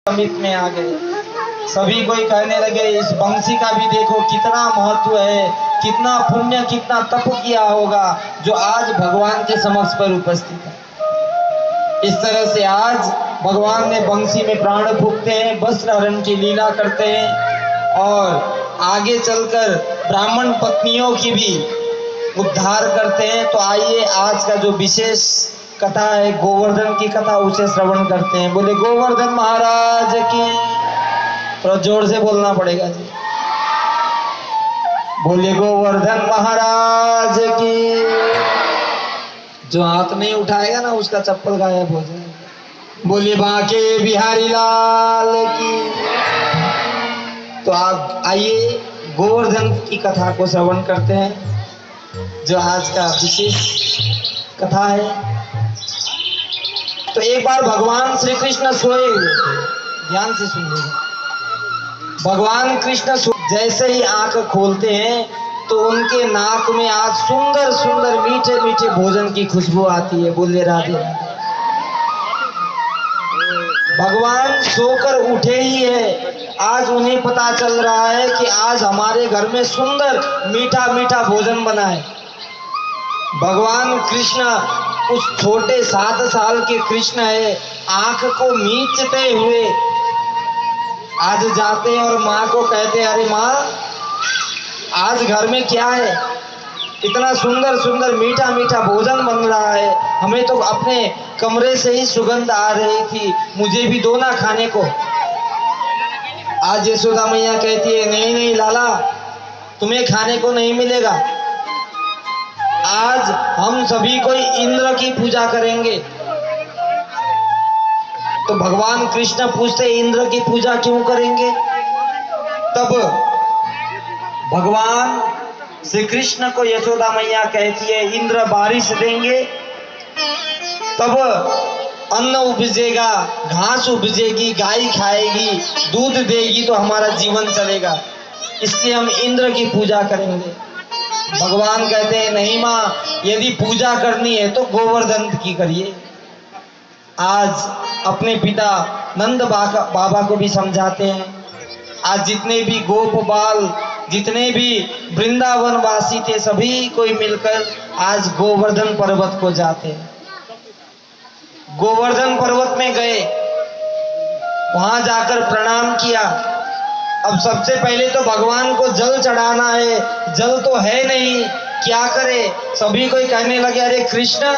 समित में आ गए। सभी कोई कहने लगे इस बंसी का भी देखो कितना महत्व है, कितना पुण्य, कितना तप किया होगा जो आज भगवान के समक्ष पर उपस्थित है। इस तरह से आज भगवान ने बंसी में प्राण फूंकते हैं, वस्त्र हरण की लीला करते हैं और आगे चलकर ब्राह्मण पत्नियों की भी उद्धार करते हैं। तो आइए आज का जो विशेष कथा है गोवर्धन की कथा, उसे श्रवण करते हैं। बोले गोवर्धन महाराज की। थोड़ा जोर से बोलना पड़ेगा जी। बोले गोवर्धन महाराज की। जो हाथ नहीं उठाएगा ना उसका चप्पल गायब हो जाएगा। बोले बांके बिहारी लाल की। तो आप आइए गोवर्धन की कथा को श्रवण करते हैं जो आज का विशेष कथा है। तो एक बार भगवान श्री कृष्ण सोए, ध्यान से सुनिएगा। भगवान कृष्ण जैसे ही आंख खोलते हैं तो उनके नाक में आज सुंदर सुंदर मीठे मीठे भोजन की खुशबू आती है। बोले राधे राधे। भगवान सोकर उठे ही है, आज उन्हें पता चल रहा है कि आज हमारे घर में सुंदर मीठा मीठा भोजन बना है। भगवान कृष्ण उस छोटे 7 साल के कृष्ण है, आंख को मीचते हुए आज जाते हैं और माँ को कहते हैं अरे माँ आज घर में क्या है, इतना सुंदर सुंदर मीठा मीठा भोजन बन रहा है, हमें तो अपने कमरे से ही सुगंध आ रही थी, मुझे भी दो ना खाने को। आज यशोदा मैया कहती है नहीं नहीं लाला, तुम्हें खाने को नहीं मिलेगा, आज हम सभी कोई इंद्र की पूजा करेंगे। तो भगवान कृष्ण पूछते इंद्र की पूजा क्यों करेंगे? तब भगवान श्री कृष्ण को यशोदा मैया कहती है इंद्र बारिश देंगे तब अन्न उपजेगा, घास उपजेगी, गाय खाएगी, दूध देगी तो हमारा जीवन चलेगा, इसलिए हम इंद्र की पूजा करेंगे। भगवान कहते हैं नहीं माँ, यदि पूजा करनी है तो गोवर्धन की करिए। आज अपने पिता नंद बाबा को भी समझाते हैं। आज जितने भी गोप बाल, जितने भी वृंदावन वासी थे, सभी कोई मिलकर आज गोवर्धन पर्वत को जाते हैं। गोवर्धन पर्वत में गए, वहां जाकर प्रणाम किया। अब सबसे पहले तो भगवान को जल चढ़ाना है, जल तो है नहीं, क्या करे? सभी कोई कहने लगे अरे कृष्ण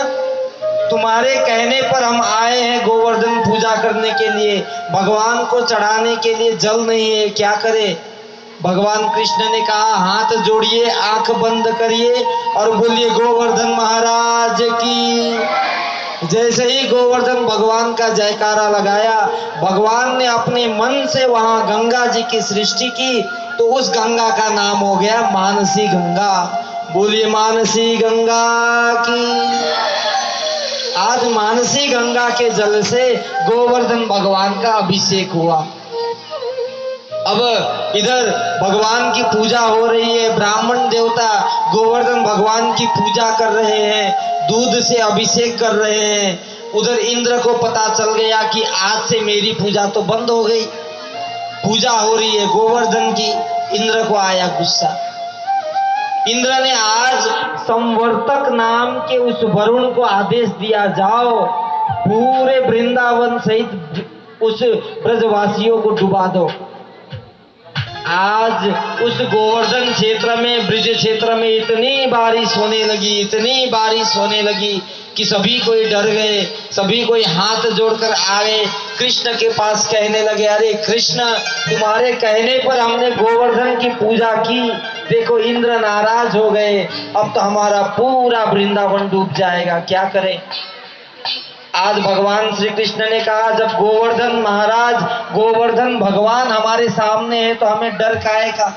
तुम्हारे कहने पर हम आए हैं गोवर्धन पूजा करने के लिए, भगवान को चढ़ाने के लिए जल नहीं है, क्या करे? भगवान कृष्ण ने कहा हाथ जोड़िए, आंख बंद करिए और बोलिए गोवर्धन महाराज की। जैसे ही गोवर्धन भगवान का जयकारा लगाया, भगवान ने अपने मन से वहां गंगा जी की सृष्टि की, तो उस गंगा का नाम हो गया मानसी गंगा। बोलिए मानसी गंगा की। आज मानसी गंगा के जल से गोवर्धन भगवान का अभिषेक हुआ। अब इधर भगवान की पूजा हो रही है, ब्राह्मण देवता गोवर्धन भगवान की पूजा कर रहे हैं, दूध से अभिषेक कर रहे हैं। उधर इंद्र को पता चल गया कि आज से मेरी पूजा तो बंद हो गई, पूजा हो रही है गोवर्धन की। इंद्र को आया गुस्सा। इंद्र ने आज संवर्तक नाम के उस वरुण को आदेश दिया जाओ पूरे वृंदावन सहित उस ब्रजवासियों को डुबा दो। आज उस गोवर्धन क्षेत्र में, ब्रिज क्षेत्र में इतनी बारिश होने लगी, इतनी बारिश होने लगी कि सभी कोई डर गए, सभी कोई हाथ जोड़कर आए कृष्ण के पास, कहने लगे अरे कृष्ण तुम्हारे कहने पर हमने गोवर्धन की पूजा की, देखो इंद्र नाराज हो गए, अब तो हमारा पूरा वृंदावन डूब जाएगा, क्या करें? आज भगवान श्री कृष्ण ने कहा जब गोवर्धन महाराज, गोवर्धन भगवान हमारे सामने है तो हमें डर काहे का?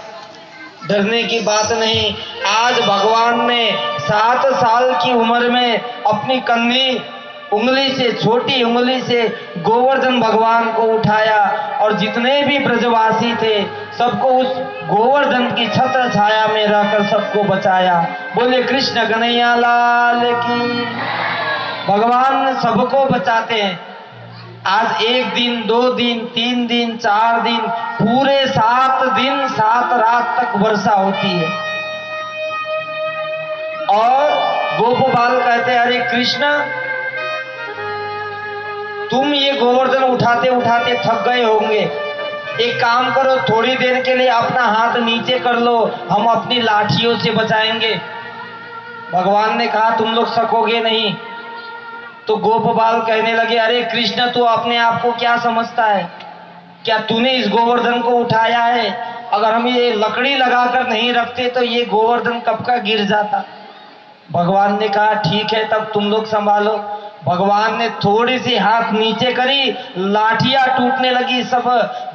डरने की बात नहीं। आज भगवान ने 7 साल की उम्र में अपनी कंधी उंगली से, छोटी उंगली से गोवर्धन भगवान को उठाया और जितने भी ब्रजवासी थे सबको उस गोवर्धन की छत्र छाया में रहकर सबको बचाया। बोले कृष्ण कन्हैया लाल की। भगवान सबको बचाते हैं। आज 1 दिन, 2 दिन, 3 दिन, 4 दिन, पूरे 7 दिन 7 रात तक वर्षा होती है। और गोपबाल कहते हैं, अरे कृष्ण, तुम ये गोवर्धन उठाते उठाते थक गए होंगे, एक काम करो, थोड़ी देर के लिए अपना हाथ नीचे कर लो, हम अपनी लाठियों से बचाएंगे। भगवान ने कहा, तुम लोग सकोगे नहीं। तो गोपबाल कहने लगे, अरे कृष्ण, तू अपने आप को क्या समझता है? क्या तूने इस गोवर्धन को उठाया है? अगर हम ये लकड़ी लगाकर नहीं रखते तो ये गोवर्धन कब का गिर जाता। भगवान ने कहा, ठीक है, तब तुम लोग संभालो। भगवान ने थोड़ी सी हाथ नीचे करी, लाठियां टूटने लगी। सब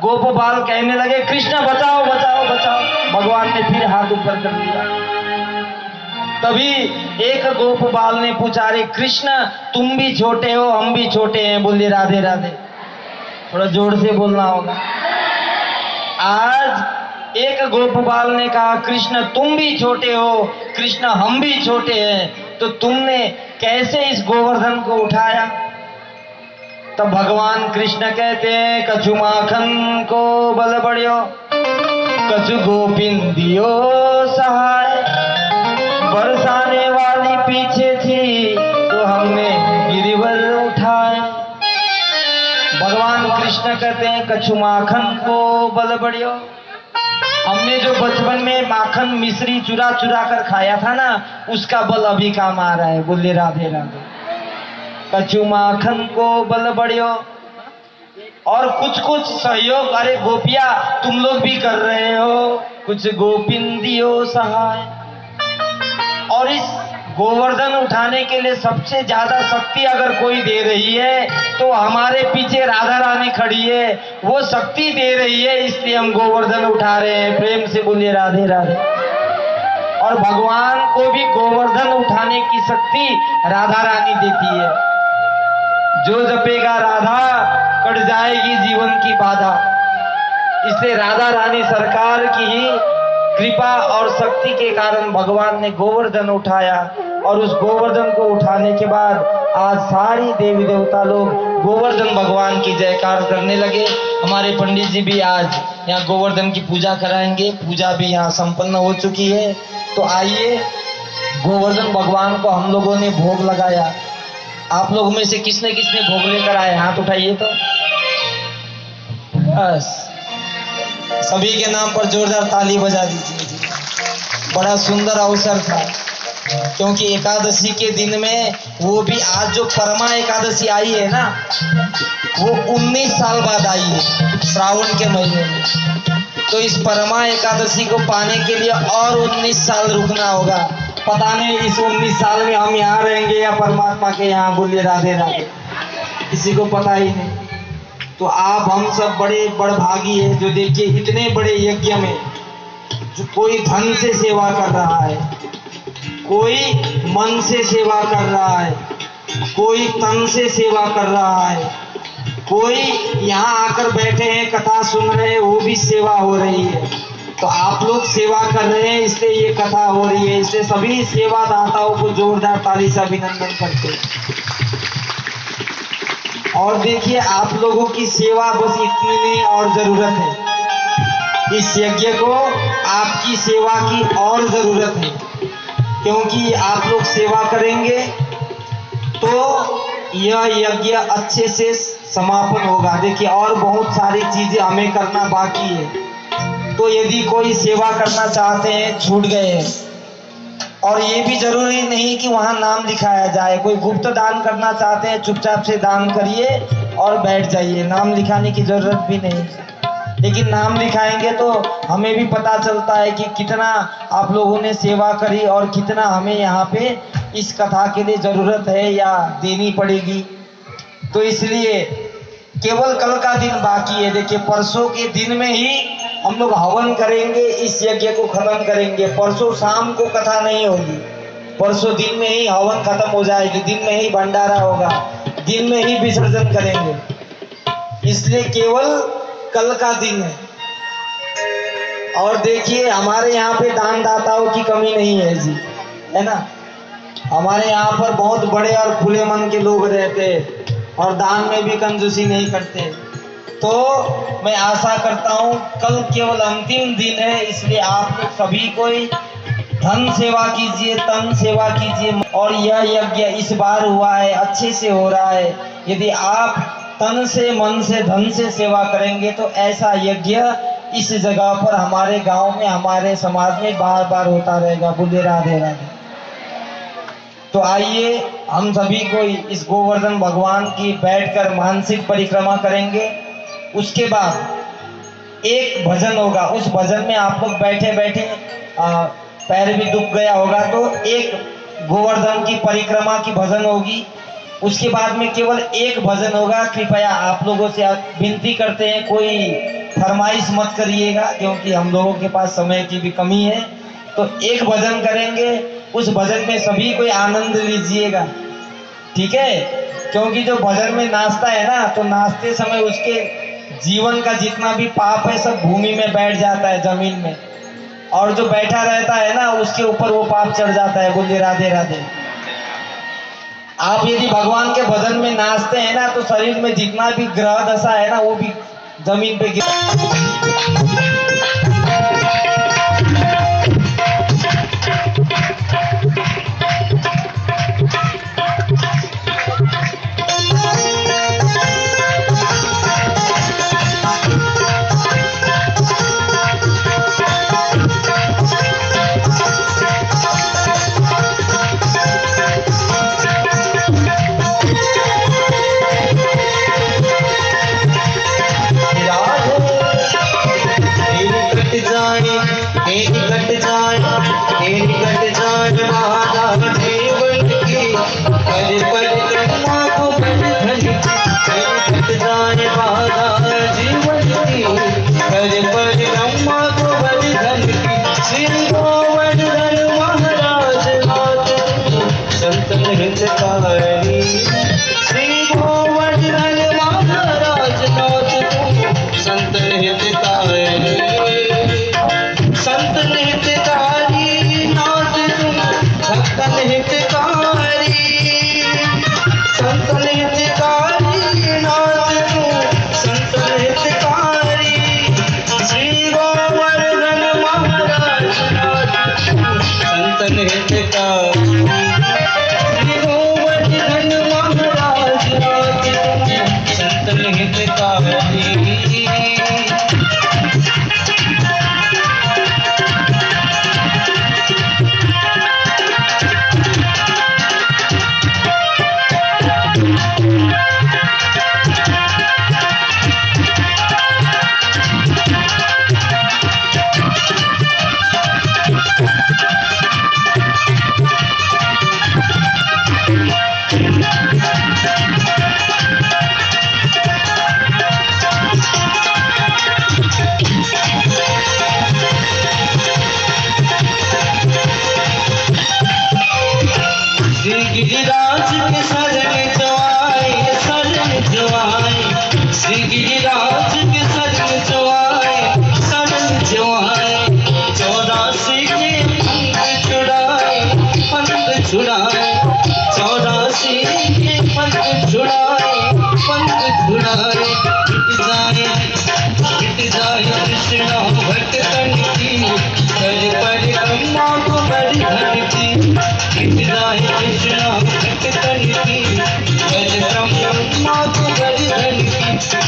गोपबाल कहने लगे, कृष्ण बचाओ बचाओ बचाओ। भगवान ने फिर हाथ ऊपर कर लिया। तभी एक गोपबाल ने पूछा, अरे कृष्ण, तुम भी छोटे हो, हम भी छोटे हैं, बोलिए राधे राधे। थोड़ा जोर से बोलना होगा। आज एक गोपबाल ने कहा, कृष्ण तुम भी छोटे हो, कृष्ण हम भी छोटे हैं, तो तुमने कैसे इस गोवर्धन को उठाया? तब भगवान कृष्ण कहते हैं, कछु माखन को बल बढ़ियो, कछु गोपिन दियो सहाय, बरसाने वाली पीछे थी तो हमने गिरिवर उठाए। भगवान कृष्ण कहते हैं, कछु माखन को बल बढ़ियो, हमने जो बचपन में माखन मिश्री चुरा चुरा कर खाया था ना, उसका बल अभी काम आ रहा है। बोलिए राधे राधे। कछु माखन को बल बढ़ियो। और कुछ कुछ सहयोग, अरे गोपिया तुम लोग भी कर रहे हो, कुछ गोपिन दियो सहाय। और इस गोवर्धन उठाने के लिए सबसे ज्यादा शक्ति अगर कोई दे रही है तो हमारे पीछे राधा रानी खड़ी है, वो शक्ति दे रही है, इसलिए हम गोवर्धन उठा रहे हैं। प्रेम से बोलिए राधे राधे। और भगवान को भी गोवर्धन उठाने की शक्ति राधा रानी देती है। जो जपेगा राधा, कट जाएगी जीवन की बाधा। इसलिए राधा रानी सरकार की ही कृपा और शक्ति के कारण भगवान ने गोवर्धन उठाया। और उस गोवर्धन को उठाने के बाद आज सारी देवी देवता लोग गोवर्धन भगवान की जयकार करने लगे। हमारे पंडित जी भी आज यहाँ गोवर्धन की पूजा कराएंगे। पूजा भी यहाँ संपन्न हो चुकी है। तो आइए, गोवर्धन भगवान को हम लोगों ने भोग लगाया। आप लोगों में से किसने किसने भोग लेकर आए? हाथ उठाइए तो। बस, सभी के नाम पर जोरदार ताली बजा दीजिए। बड़ा सुंदर अवसर था, क्योंकि एकादशी के दिन में, वो भी आज जो परमा एकादशी आई है ना, वो 19 साल बाद आई है, श्रावण के महीने में। तो इस परमा एकादशी को पाने के लिए और 19 साल रुकना होगा। पता नहीं इस 19 साल में हम यहाँ रहेंगे या परमात्मा के यहाँ। बोलिए राधे राधे। किसी को पता ही नहीं। तो आप हम सब बड़े बड़भागी हैं जो देखिए इतने बड़े यज्ञ में जो कोई धन से सेवा कर रहा है, कोई मन से सेवा कर रहा है, कोई तन से सेवा कर रहा है, कोई यहाँ आकर बैठे हैं कथा सुन रहे हैं, वो भी सेवा हो रही है। तो आप लोग सेवा कर रहे हैं, इसलिए ये कथा हो रही है। इसलिए सभी सेवादाताओं को जोरदार ताली से अभिनंदन करते हैं। और देखिए, आप लोगों की सेवा बस इतनी नहीं और जरूरत है। इस यज्ञ को आपकी सेवा की और जरूरत है, क्योंकि आप लोग सेवा करेंगे तो यह यज्ञ अच्छे से समापन होगा। देखिए, और बहुत सारी चीजें हमें करना बाकी है। तो यदि कोई सेवा करना चाहते हैं, छूट गए हैं, और ये भी जरूरी नहीं कि वहां नाम लिखाया जाए। कोई गुप्त दान करना चाहते हैं, चुपचाप से दान करिए और बैठ जाइए, नाम लिखाने की जरूरत भी नहीं। लेकिन नाम लिखाएंगे तो हमें भी पता चलता है कि कितना आप लोगों ने सेवा करी और कितना हमें यहाँ पे इस कथा के लिए जरूरत है या देनी पड़ेगी। तो इसलिए केवल कल का दिन बाकी है। देखिए, परसों के दिन में ही हम लोग हवन करेंगे, इस यज्ञ को खत्म करेंगे। परसों शाम को कथा नहीं होगी, परसों दिन में ही हवन खत्म हो जाएगी, दिन में ही भंडारा होगा, दिन में ही विसर्जन करेंगे। इसलिए केवल कल का दिन है। और देखिए, हमारे यहाँ पे दानदाताओं की कमी नहीं है जी, है ना। हमारे यहाँ पर बहुत बड़े और खुले मन के लोग रहते हैं। और दान में भी कंजूसी नहीं करते। तो मैं आशा करता हूँ कल केवल अंतिम दिन है, इसलिए आप लोग सभी कोई धन सेवा कीजिए, तन सेवा कीजिए। और यह यज्ञ इस बार हुआ है, अच्छे से हो रहा है। यदि आप तन से, मन से, धन से सेवा करेंगे तो ऐसा यज्ञ इस जगह पर हमारे गांव में, हमारे समाज में बार बार होता रहेगा। बोले राधे राधे। तो आइए हम सभी कोई इस गोवर्धन भगवान की बैठकर मानसिक परिक्रमा करेंगे। उसके बाद एक भजन होगा, उस भजन में आप लोग बैठे बैठे पैर भी दुख गया होगा तो एक गोवर्धन की परिक्रमा की भजन होगी। उसके बाद में केवल एक भजन होगा। कृपया आप लोगों से विनती करते हैं कोई फरमाइश मत करिएगा, क्योंकि हम लोगों के पास समय की भी कमी है। तो एक भजन करेंगे, उस भजन में सभी कोई आनंद लीजिएगा, ठीक है? क्योंकि जो भजन में नाचता है ना, तो नाचते समय उसके जीवन का जितना भी पाप है सब भूमि में बैठ जाता है, जमीन में। और जो बैठा रहता है ना, उसके ऊपर वो पाप चढ़ जाता है। बोलिए राधे राधे। आप यदि भगवान के भजन में नाचते हैं ना, तो शरीर में जितना भी ग्रह दशा है ना, वो भी जमीन पे गिर।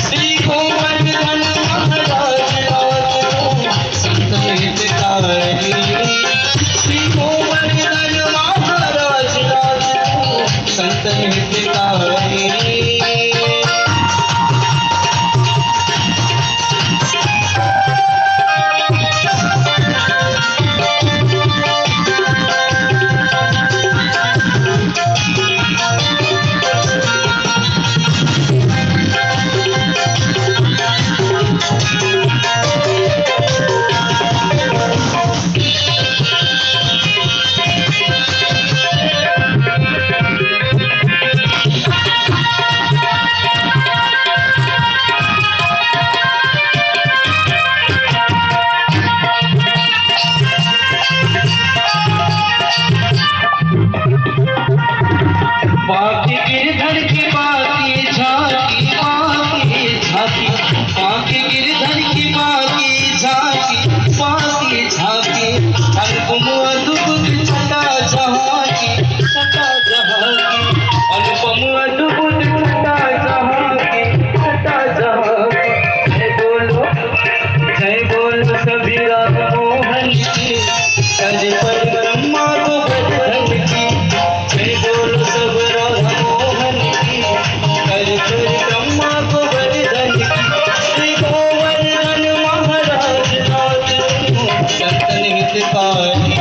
श्री गोवर्धन बाकी गिरधर की बाकी झांकी अनुपम अद्भुत छटा जहाँ की अनुपम अद्भुत छटा जहाँ की जय बोलो सभी राधा मोहन की कर परिक्रमा को वर्धन की जय बोलो सब राधा मोहन की कर परिक्रमा को वर्धन की श्री गोवर्धन महाराज नाथ संतन हितकारी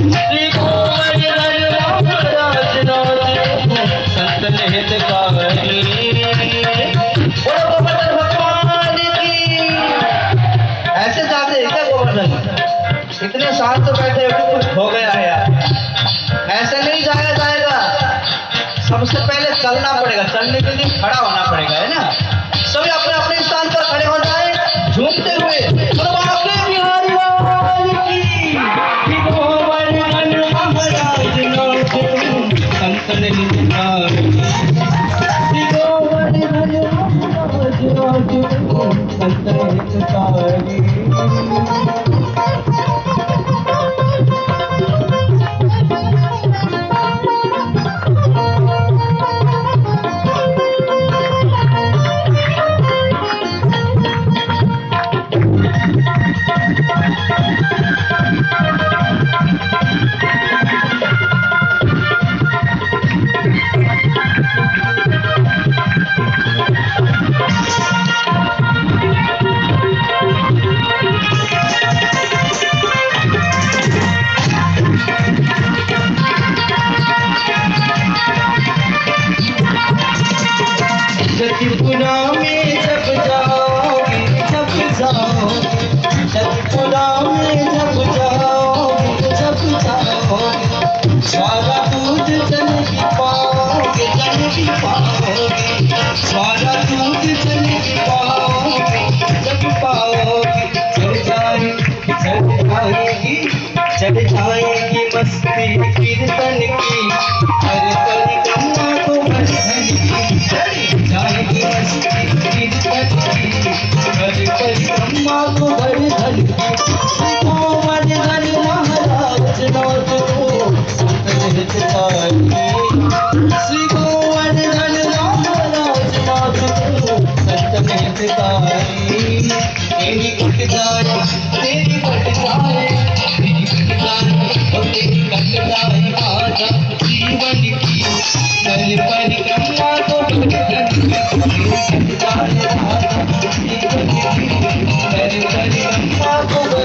श्री गोवर्धन महाराज नाथ संतन हितकारी ऐसे जाते हैं क्या गोवर्धन? इतने साल तो बैठे अभी कुछ हो गया है यार, ऐसे नहीं जाया जाएगा। सबसे पहले चलना पड़ेगा, चलने के लिए खड़ा होना पड़ेगा, है ना। सभी अपने अपने स्थान पर खड़े हो जाए झूमते हुए बिहारी लाल की गोवर्धन महाराज नाथ संतन हितकारी गोवर्धन महाराज नाथ संतन हितकारी सतपुरा में जब जाओगे सतपुरा में जब जाओगे सारा दूध जल भी पाओगे सारा दूध जल भी पाओगे जब पाओगे चढ़ जाएगी मस्ती कीर्तन की हर परिक्रमा को वर्धन की जाएगी मस्ती कीर्तन की हर परिक्रमा को वर्धन की गोवर्धन महाराज नाथ संतन हितकारी श्री गोवर्धन महाराज नाथ संतन हितकारी तेरी कट जाए तेरी कट जाए राजा जीवन की चल परिक्रमा को परिक्रमा को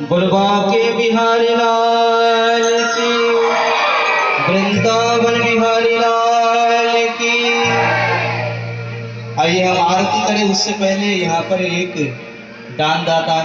बुलबा के बिहारी लाल की, वृंदावन बिहारी लाल की। आइए हम आरती करें, उससे पहले यहाँ पर एक दानदाता